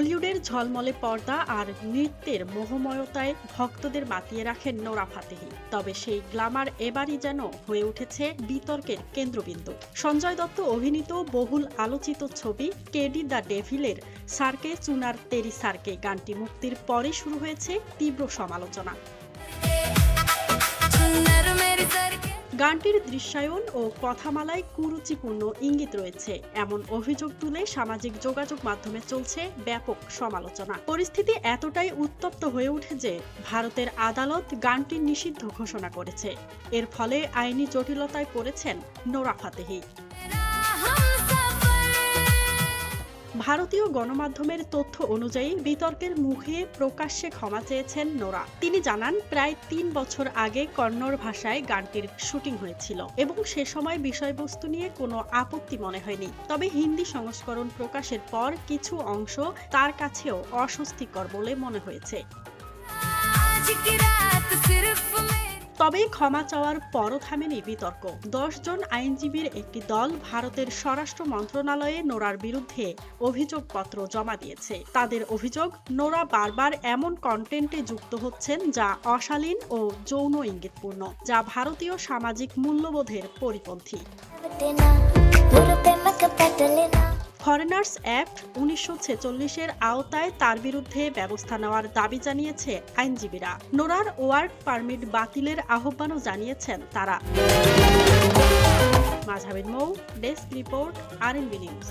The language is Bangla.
বলিউডের ঝলমলে পর্দা আর নৃত্যের মোহময়তায় ভক্তদের মাতিয়ে রাখেন নোরা ফাতেহি। তবে সেই গ্ল্যামার এবারই যেন হয়ে উঠেছে বিতর্কের কেন্দ্রবিন্দু। সঞ্জয় দত্ত অভিনীত বহুল আলোচিত ছবি কেডি দ্য ডেভিলের সার্কে চুনার তেরি সার্কে গানটি মুক্তির পরে শুরু হয়েছে তীব্র সমালোচনা। গানটির দৃশ্যায়ন ও কথামালায় কুরুচিপূর্ণ ইঙ্গিত রয়েছে এমন অভিযোগ তুলে সামাজিক যোগাযোগ মাধ্যমে চলছে ব্যাপক সমালোচনা। পরিস্থিতি এতটাই উত্তপ্ত হয়ে ওঠে যে ভারতের আদালত গানটি নিষিদ্ধ ঘোষণা করেছে। এর ফলে আইনি জটিলতায় পড়েছেন নোরা ফাতেহি। ভারতীয় গণমাধ্যমের তথ্য অনুযায়ী বিতর্কের মুখে প্রকাশ্যে ক্ষমা চেয়েছেন নোরা। তিনি জানান, প্রায় ৩ বছর আগে কন্নড় ভাষায় গানটির শুটিং হয়েছিল এবং সে সময় বিষয়বস্তু নিয়ে কোনো আপত্তি মনে হয়নি। তবে হিন্দি সংস্করণ প্রকাশের পর কিছু অংশ তার কাছেও অস্বস্তিকর বলে মনে হয়েছে। তবে ক্ষমা চাওয়ার পরও থামেনি বিতর্ক। 10 জন আইনজীবীর একটি দল ভারতের স্বরাষ্ট্র মন্ত্রণালয়ে নোরার বিরুদ্ধে অভিযোগপত্র জমা দিয়েছে। তাদের অভিযোগ, নোরা বারবার এমন কন্টেন্টে যুক্ত হচ্ছেন যা অশালীন ও যৌন ইঙ্গিতপূর্ণ, যা ভারতীয় সামাজিক মূল্যবোধের পরিপন্থী। ফরেনার্স অ্যাক্ট 1946-এর আওতায় তার বিরুদ্ধে ব্যবস্থা নেওয়ার দাবি জানিয়েছে আইনজীবীরা। নোরার ওয়ার্ক পারমিট বাতিলের আহ্বানও জানিয়েছেন তারা। মাঝহাবিন মৌ, ডেস্ক রিপোর্ট, RNB নিউজ।